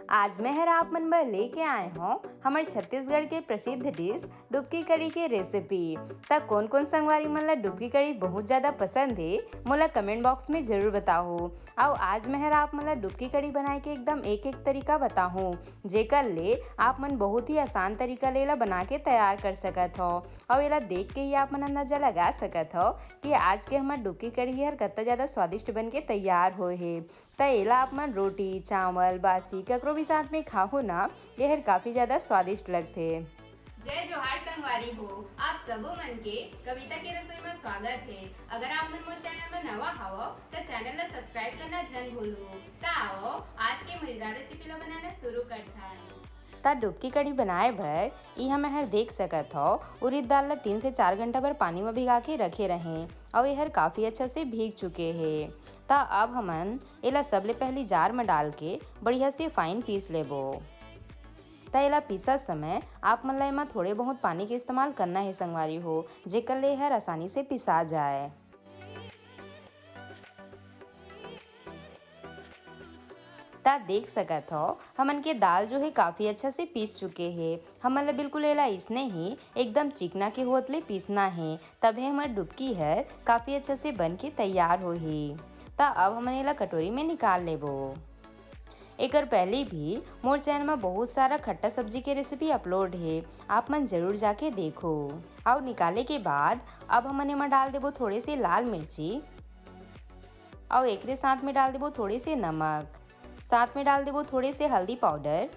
आज मैं हर आप मन बर लेके आए हूँ हमारे छत्तीसगढ़ के प्रसिद्ध डिश डुबकी कड़ी के रेसिपी। तब कौन कौन संगवारी मन ला डुबकी कड़ी बहुत ज्यादा पसंद है मोला कमेंट बॉक्स में जरूर बताओ। और आज मैं हर आप मन ला डुबकी कड़ी बनाए के एकदम एक एक तरीका बताहूँ जेकर ले आप मन बहुत ही आसान तरीका ले ला बना के तैयार कर सकत हो। और एला देख के ही आप मन अंदाजा लगा सकत हो कि आज के हमार डुबकी कड़ी हर कत्ता ज्यादा स्वादिष्ट बन के तैयार होए है। त एला आप मन रोटी चावल बासी ककरो भी साथ में खाओ ना यह काफी ज्यादा स्वादिष्ट लगते। जय जोहार संगवारी हो आप सबो मन के कविता के रसोई में स्वागत है। अगर आप मन मोर चैनल में नवा हवो तो चैनल ला सब्सक्राइब करना जन भूलो। त आओ आज के मजेदार रेसिपी ला बनाना शुरू करथन। ता डुबकी कड़ी बनाए भर इहा मैं हर देख सकत हो उड़द दाल ला 3 से 4 घंटा भर पानी में भिगा के रखे रहे और यह काफी अच्छा से भीग चुके हैं। ता अब हमन एला सबले पहली जार में डाल के बढ़िया से फाइन पीस लेबो। ता एला पीसा समय आप मन ला एमा थोड़े बहुत पानी के इस्तेमाल करना है संगवारी हो जेकर ले हर आसानी से पिसा जाए। ता देख सकत हो हमन के दाल जो है काफी अच्छा से पीस चुके हैं। हमन ला बिल्कुल एला इसने ही एकदम चिकना के होत ले पीसना है तब हमार डुबकी है काफी अच्छा से बन के तैयार होही। ता अब हमन एला कटोरी में निकाल लेबो। एकर पहले भी मोर चैनल में बहुत सारा खट्टा सब्जी के रेसिपी अपलोड है आप मन जरूर जाके देखो। और निकाले के बाद अब हमन एमा डाल देबो थोड़े से लाल मिर्ची और एकरे साथ में डाल देबो थोड़े से नमक, साथ में डाल देबो थोड़े से हल्दी पाउडर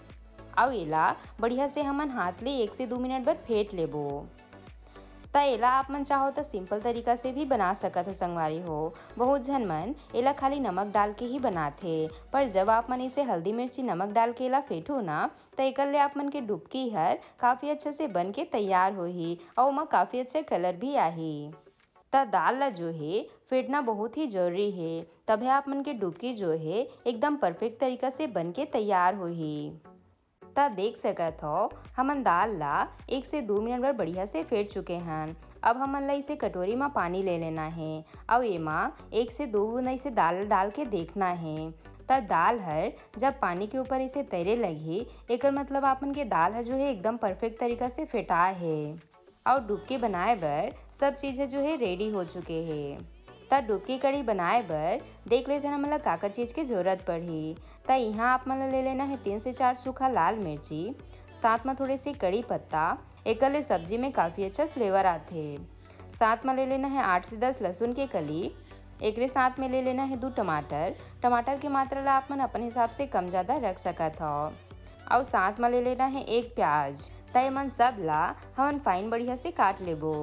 और एला बढ़िया से हमन हाथ ले 1 से 2 मिनट भर फेंट लेबो। ता एला आप मन चाहो तो सिंपल तरीका से भी बना सकत हो संगवारी हो। बहुत झन मन एला खाली नमक डाल के ही बनाथे पर जब आप मन इसे हल्दी मिर्ची नमक डाल के एला फेंटो ना तो एकर ले आप मन के डुबकी हर काफी अच्छे से बन के तैयार होही और ओमा काफी अच्छा कलर भी आही। ता दाल ला जो है फेंटना बहुत ही जरूरी है तभी आप मन के डुबकी जो है एकदम परफेक्ट तरीका से बन के तैयार होही। ता देख सकत हो हमन दाल ला 1 से 2 मिनट भर बढ़िया से फेंट चुके हैं। अब हमन ला इसे कटोरी में पानी ले लेना है और एमा 1 से 2 बूंद इसे दाल डाल के देखना है। ता दाल हर जब पानी के ऊपर इसे तैरे लगी एकर मतलब आपन के दाल हर जो है एकदम परफेक्ट तरीका से फेंटा है और डुबकी बनाए बर सब चीजें जो है रेडी हो चुके हैं। ता डुबकी कड़ी बनाए बर देख लेते हैं हमला का चीज की जरूरत पड़ी। ता यहाँ आप मन ले लेना है 3 से 4 सूखा लाल मिर्ची, साथ में थोड़ी सी कड़ी पत्ता एकर ले सब्जी में काफी अच्छा फ्लेवर आते। साथ में ले लेना है 8 से 10 लहसुन के कली, एकरे साथ में ले लेना है 2 टमाटर। टमाटर की मात्रा ला आप मन अपने हिसाब से कम ज्यादा रख सकत हो और साथ में ले लेना है 1 प्याज। ता मन सब ला हमन फाइन बढ़िया से काट लेबो।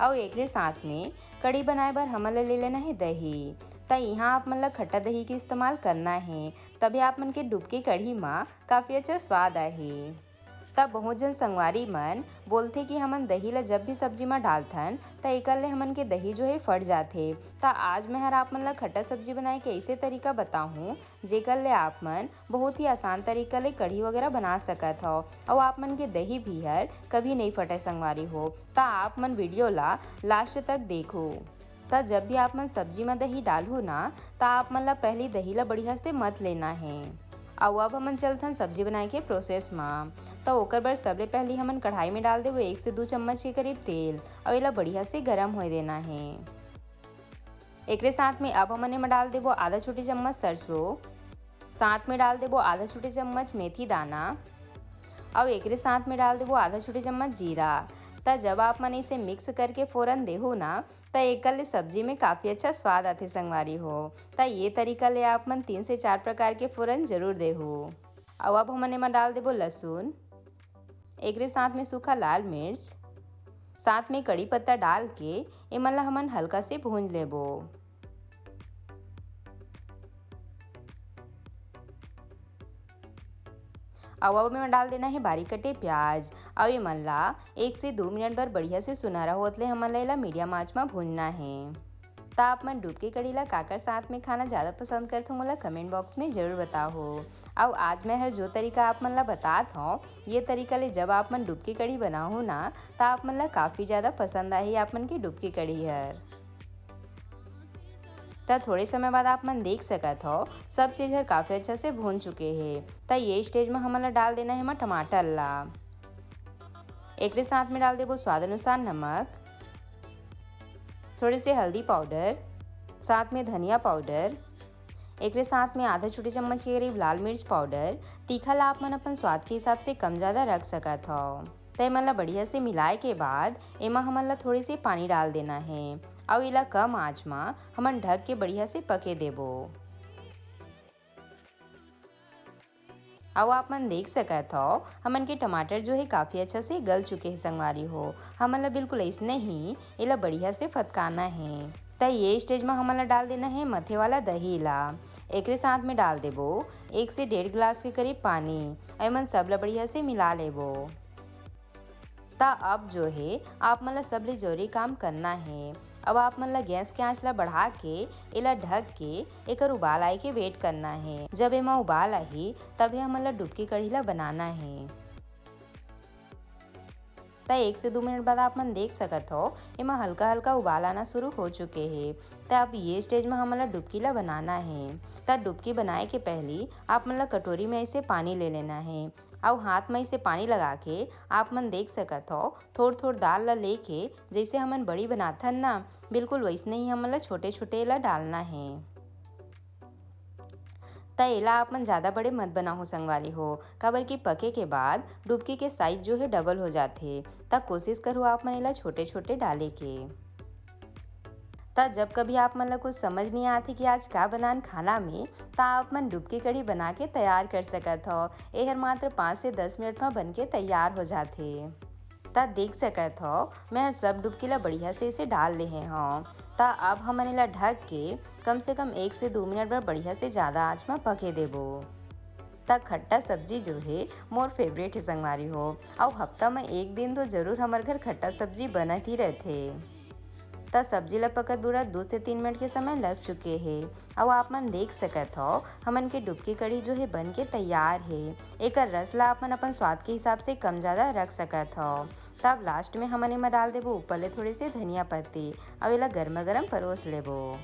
और एकरे साथ में कड़ी बनाए बर हमन ला ले लेना है दही। ता यहाँ आप मन ला खट्टा दही के इस्तेमाल करना है तभी आप मन के डुबकी कड़ी में काफी अच्छा स्वाद आही। तब बहुत जन संगवारी मन बोलथे कि हमन दही ला जब भी सब्जी में डालथन त एकर ले हमन के दही जो है फट जाथे। ता आज मैं हर आप मन ला खट्टा सब्जी बनाए के ऐसे तरीका बताहूँ जेकर ले आप मन बहुत ही आसान तरीका ले कढ़ी वगैरह बना सकत हो और आप मन के दही भी हर कभी नहीं फटे संगवारी हो। ता आप मन वीडियो ला लास्ट तक देखो। ता जब भी आप मन सब्जी में दही डालू ना ता आप मन ला पहले दही ला बढ़िया से मत लेना है। और अब हमन चलथन सब्जी बनाए के प्रोसेस में। तो ओकर बर सबले पहले हमन कढ़ाई में डाल देबो 1 से 2 चम्मच के करीब तेल और एला बढ़िया से गरम होए देना है। एकरे साथ में अब हमन एमा डाल देबो आधा छोटी चम्मच सरसों, साथ में डाल देबो आधा छोटी चम्मच मेथी दाना और एकरे साथ में डाल देबो आधा छोटी चम्मच जीरा। ता जब आप मन इसे मिक्स करके फोरन देहो ना ता एकर ले सब्जी में काफी अच्छा स्वाद आथे संगवारी हो। ता ये तरीका ले आप मन 3 से 4 प्रकार के फोरन जरूर देहो। और अब हमन एमा डाल देबो लहसुन, एकरे साथ में सूखा लाल मिर्च, साथ में कड़ी पत्ता डाल के एमन ला हमन हल्का से भूंज लेबो। अब में डाल देना है बारीक कटे प्याज और ये मन ला 1 से 2 मिनट भर बढ़िया से सुनहरा होत ले हमन ला मीडियम आंच में भूनना है। ता आप मन डुबकी कड़ी ला काकर साथ में खाना ज़्यादा पसंद करते हो मोला कमेंट बॉक्स में जरूर बताओ। और आज मैं हर जो तरीका आप मन ला बतात हूँ ये तरीका ले जब आप मन डुबकी कड़ी बनाओ ना ता आप मन ला काफ़ी ज़्यादा पसंद आई आप मन की डुबकी कड़ी हर। त थोड़े समय बाद आप मन देख सकत हो सब चीज़ हर काफ़ी अच्छा से भून चुके हैं। त ये स्टेज में हमन ला डाल देना है एमा टमाटर ला। एकरे साथ में डाल देबो स्वाद अनुसार नमक, थोड़े से हल्दी पाउडर, साथ में धनिया पाउडर, एकरे साथ में आधा छोटे चम्मच के करीब लाल मिर्च पाउडर। तीखा ला आप मन अपन स्वाद के हिसाब से कम ज़्यादा रख सकत हो। त एमन ला बढ़िया से मिलाए के बाद एमा हमन ला थोड़ी सी पानी डाल देना है और इला कम आँच में हमन ढक के बढ़िया से पके देबो। अब आप मन देख सकत हो हमन के टमाटर जो है काफ़ी अच्छा से गल चुके हैं संगवारी हो। हमन ला बिल्कुल ऐसने ही इला बढ़िया से फटकाना है। त ये स्टेज में हमन ला डाल देना है मथे वाला दही ला। एकरे साथ में डाल देबो 1 से 1.5 गिलास के करीब पानी। एमन सब ला बढ़िया से मिला लेबो। ता अब जो है आप मन ला सब ले जरूरी काम करना है। अब आप मन ला गैस के आंच ला बढ़ा के इला ढक के एकर उबाल आए के वेट करना है। जब एमा उबाल आही तब हमन ला डुबकी कढ़ी ला बनाना है। त 1 से 2 मिनट बाद आप मन देख सकत हो एमा हल्का हल्का उबाल आना शुरू हो चुके हैं। त अब ये स्टेज में हमन ला डुबकी ला बनाना है। त डुबकी बनाए के पहली आप मन ला कटोरी में ऐसे पानी ले लेना है और हाथ में इसे पानी लगा के आप मन देख सकत हो थोड़ थोड़ दाल ला लेके जैसे हमन बड़ी बनाथन ना बिल्कुल वैसने ही हमन ला छोटे छोटे ला डालना है। त एला आप मन ज़्यादा बड़े मत बनाओ संगवारी हो, काबर की पके के बाद डुबकी के साइज जो है डबल हो जाते। त कोशिश करो आप मन एला छोटे छोटे डाले के। त जब कभी आप मन ला कुछ समझ नहीं आती कि आज का बनान खाना में त आप मन डुबकी कढ़ी बना के तैयार कर सकत हो। एहर मात्र 5 से 10 मिनट में बन के तैयार हो जाते। त देख सकत हो मैं हर सब डुबकी ला बढ़िया से इसे डाल ले हूँ। त अब हमन एला ढक के कम से कम 1 से 2 मिनट बर बढ़िया से ज़्यादा आँच में पके देबो। त खट्टा सब्जी जो है मोर फेवरेट है संगवारी हो और हफ्ता में एक दिन तो जरूर हमार घर खट्टा सब्जी बनत ही रहते। त सब्जी ला पकत बुरा 2 से 3 मिनट के समय लग चुके हैं। अब आप मन देख सकत हो हमन के डुबकी कढ़ी जो है बन के तैयार है। एकर रस ला आप मन अपन स्वाद के हिसाब से कम ज़्यादा रख सकत हो। तब लास्ट में हमन एमा डाल देबो ऊपर ले थोड़े से धनिया पत्ती और एला गर्मा गर्म परोस लेबो।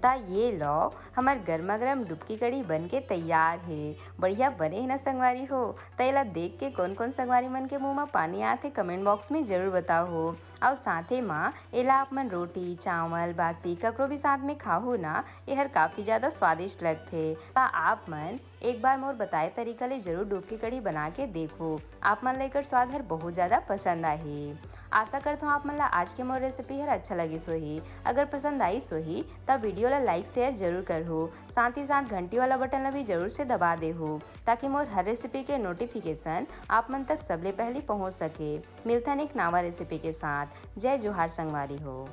ता ये लो हमार गर्मा गर्म डुबकी कढ़ी बन के तैयार है। बढ़िया बने है ना संगवारी हो। त एला देख के कौन कौन संगवारी मन के मुंह में पानी आते कमेंट बॉक्स में जरूर बताओ हो। और साथे माँ एला आप मन रोटी चावल बाटी ककरो भी साथ में खाओ ना एहर काफ़ी ज़्यादा स्वादिष्ट लगते। ता आप मन एक बार मोर बताए तरीका ले जरूर डुबकी कढ़ी बना के देखो। आप मन ला एकर स्वाद हर बहुत ज़्यादा पसंद आही। आशा करता हूँ आप मन ला आज के मोर रेसिपी हर अच्छा लगी सोही। अगर पसंद आई सोही तब वीडियो ला लाइक शेयर जरूर कर हो। साथ ही साथ घंटी वाला बटन ला भी जरूर से दबा दे हो ताकि मोर हर रेसिपी के नोटिफिकेशन आप मन तक सबले पहले पहुँच सके। मिलथन एक नवा रेसिपी के साथ। जय जोहार संगवारी हो।